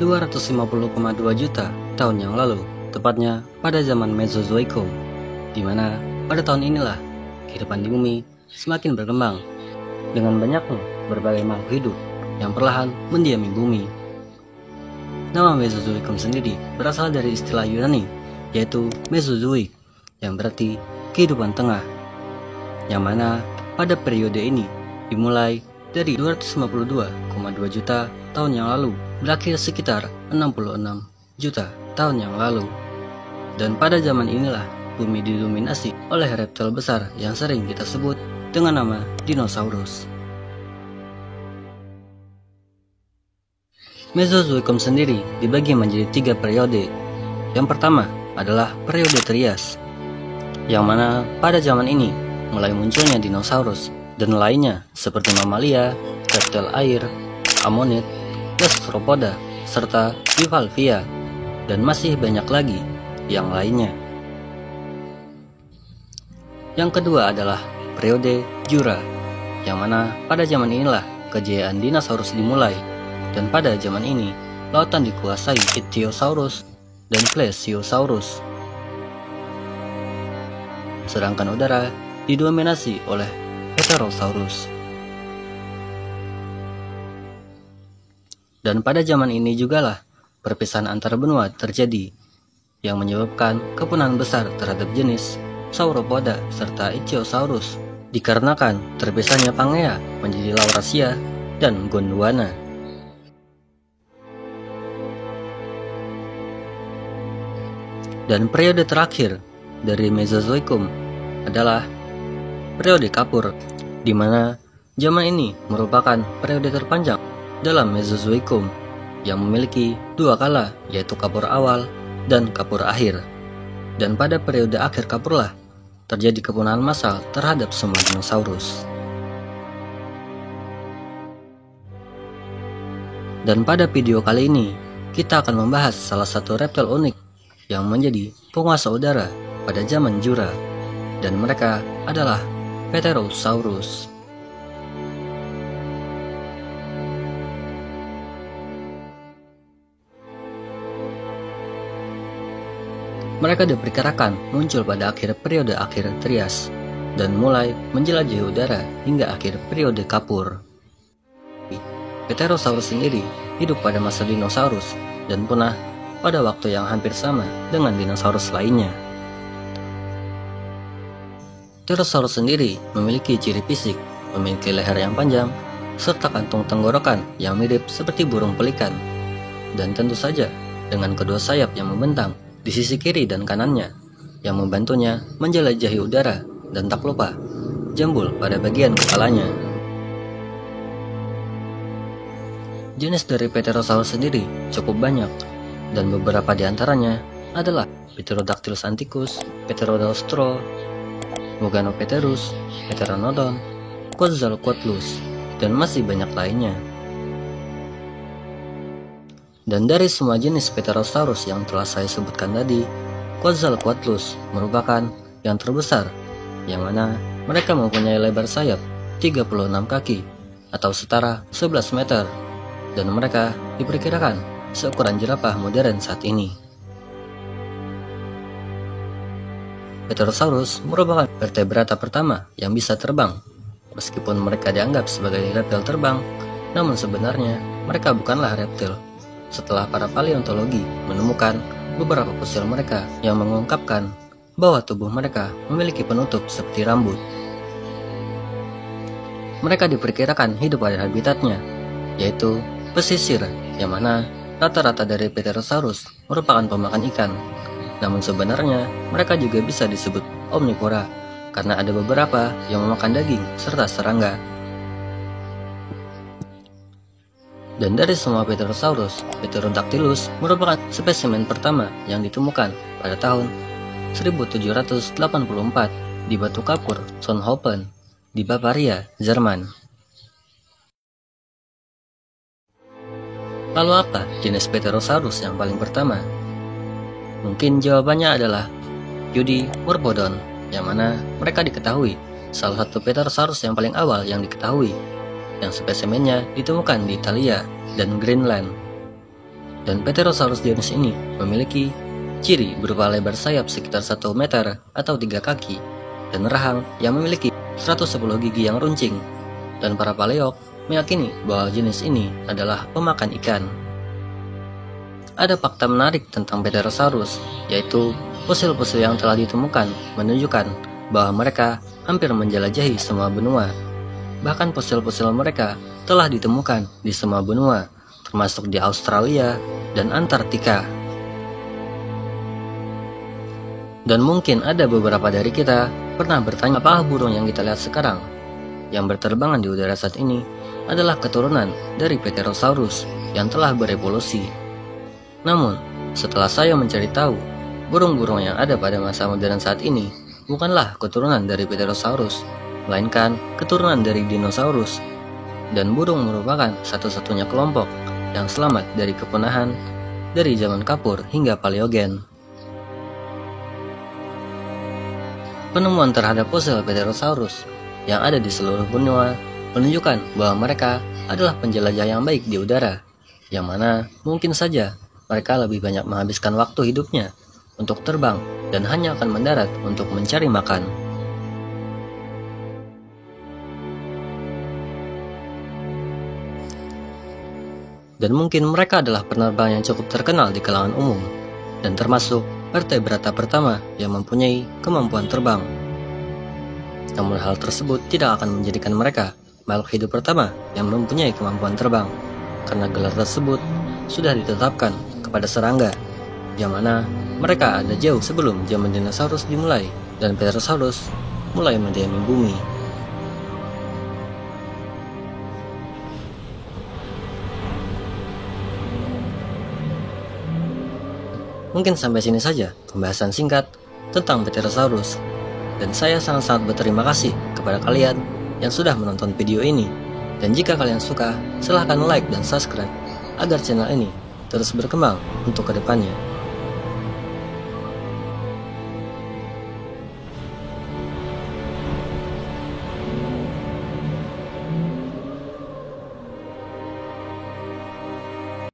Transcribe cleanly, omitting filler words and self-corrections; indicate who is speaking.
Speaker 1: 250,2 juta tahun yang lalu, tepatnya pada zaman Mesozoikum, di mana pada tahun inilah kehidupan di bumi semakin berkembang dengan banyaknya berbagai makhluk hidup yang perlahan mendiami bumi. Nama Mesozoikum sendiri berasal dari istilah Yunani, yaitu Mesozoik, yang berarti kehidupan tengah, yang mana pada periode ini dimulai dari 252,2 juta tahun yang lalu, berakhir sekitar 66 juta tahun yang lalu. Dan pada zaman inilah bumi didominasi oleh reptil besar yang sering kita sebut dengan nama dinosaurus. Mesozoikum sendiri dibagi menjadi 3 periode. Yang pertama adalah periode Trias, yang mana pada zaman ini mulai munculnya dinosaurus dan lainnya seperti mamalia, reptil air, amonid, gastropoda, serta bivalvia, dan masih banyak lagi yang lainnya. Yang kedua adalah periode Jura, yang mana pada zaman inilah kejayaan dinosaurus dimulai, dan pada zaman ini lautan dikuasai Ichthyosaurus dan Plesiosaurus, sedangkan udara didominasi oleh Heterosaurus. Dan pada zaman ini jugalah perpisahan antar benua terjadi, yang menyebabkan kepunahan besar terhadap jenis Sauropoda serta Ichthyosaurus, dikarenakan terpisahnya Pangea menjadi Laurasia dan Gondwana. Dan periode terakhir dari Mesozoikum adalah periode Kapur, di mana zaman ini merupakan periode terpanjang dalam Mesozoikum yang memiliki 2 kala, yaitu Kapur awal dan Kapur akhir. Dan pada periode akhir Kapurlah terjadi kepunahan massal terhadap semua dinosaurus. Dan pada video kali ini kita akan membahas salah satu reptil unik yang menjadi penguasa udara pada zaman Jura, dan mereka adalah Pterosaurus. Mereka diperkirakan muncul pada akhir periode akhir Trias dan mulai menjelajahi udara hingga akhir periode Kapur. Pterosaurus sendiri hidup pada masa dinosaurus dan punah pada waktu yang hampir sama dengan dinosaurus lainnya. Pterosaurus sendiri memiliki ciri fisik, memiliki leher yang panjang, serta kantung tenggorokan yang mirip seperti burung pelikan, dan tentu saja dengan kedua sayap yang membentang di sisi kiri dan kanannya, yang membantunya menjelajahi udara, dan tak lupa jambul pada bagian kepalanya. Jenis dari Pterosaurus sendiri cukup banyak, dan beberapa di antaranya adalah Pterodactylus antiquus, Pterodaustro, Muganopterus, Pteranodon, Quetzalcoatlus, dan masih banyak lainnya. Dan dari semua jenis Pterosaurus yang telah saya sebutkan tadi, Quetzalcoatlus merupakan yang terbesar, yang mana mereka mempunyai lebar sayap 36 kaki atau setara 11 meter, dan mereka diperkirakan seukuran jerapah modern saat ini. Pterosaurus merupakan vertebrata pertama yang bisa terbang. Meskipun mereka dianggap sebagai reptil terbang, namun sebenarnya mereka bukanlah reptil. Setelah para paleontologi menemukan beberapa fosil mereka yang mengungkapkan bahwa tubuh mereka memiliki penutup seperti rambut. Mereka diperkirakan hidup pada habitatnya, yaitu pesisir, yang mana rata-rata dari Pterosaurus merupakan pemakan ikan. Namun sebenarnya mereka juga bisa disebut omnivora karena ada beberapa yang memakan daging serta serangga. Dan dari semua Pterosaurus, Pterodactylus merupakan spesimen pertama yang ditemukan pada tahun 1784 di Batu Kapur Solnhofen di Bavaria, Jerman. Lalu apa jenis Pterosaurus yang paling pertama? Mungkin jawabannya adalah Eudimorphodon, yang mana mereka diketahui salah satu Pterosaurus yang paling awal yang diketahui, yang spesimennya ditemukan di Italia dan Greenland. Dan Pterosaurus jenis ini memiliki ciri berupa lebar sayap sekitar 1 meter atau 3 kaki dan rahang yang memiliki 110 gigi yang runcing. Dan para paleog meyakini bahwa jenis ini adalah pemakan ikan. Ada fakta menarik tentang Pterosaurus, yaitu fosil-fosil yang telah ditemukan menunjukkan bahwa mereka hampir menjelajahi semua benua. Bahkan fosil-fosil mereka telah ditemukan di semua benua, termasuk di Australia dan Antartika. Dan mungkin ada beberapa dari kita pernah bertanya, apakah burung yang kita lihat sekarang yang berterbangan di udara saat ini adalah keturunan dari Pterosaurus yang telah berevolusi. Namun, setelah saya mencari tahu, burung-burung yang ada pada masa modern saat ini bukanlah keturunan dari Pterosaurus, melainkan keturunan dari dinosaurus. Dan burung merupakan satu-satunya kelompok yang selamat dari kepunahan dari zaman kapur hingga paleogen. Penemuan terhadap fosil Pterosaurus yang ada di seluruh benua menunjukkan bahwa mereka adalah penjelajah yang baik di udara, yang mana mungkin saja mereka lebih banyak menghabiskan waktu hidupnya untuk terbang dan hanya akan mendarat untuk mencari makan. Dan mungkin mereka adalah penerbang yang cukup terkenal di kalangan umum, dan termasuk vertebrata pertama yang mempunyai kemampuan terbang. Namun hal tersebut tidak akan menjadikan mereka makhluk hidup pertama yang mempunyai kemampuan terbang, karena gelar tersebut sudah ditetapkan kepada serangga, yang mana mereka ada jauh sebelum zaman dinosaurus dimulai dan Pterosaurus mulai mendiami bumi. Mungkin sampai sini saja pembahasan singkat tentang Pterosaurus, dan saya sangat-sangat berterima kasih kepada kalian yang sudah menonton video ini. Dan jika kalian suka, silahkan like dan subscribe agar channel ini terus berkembang untuk kedepannya.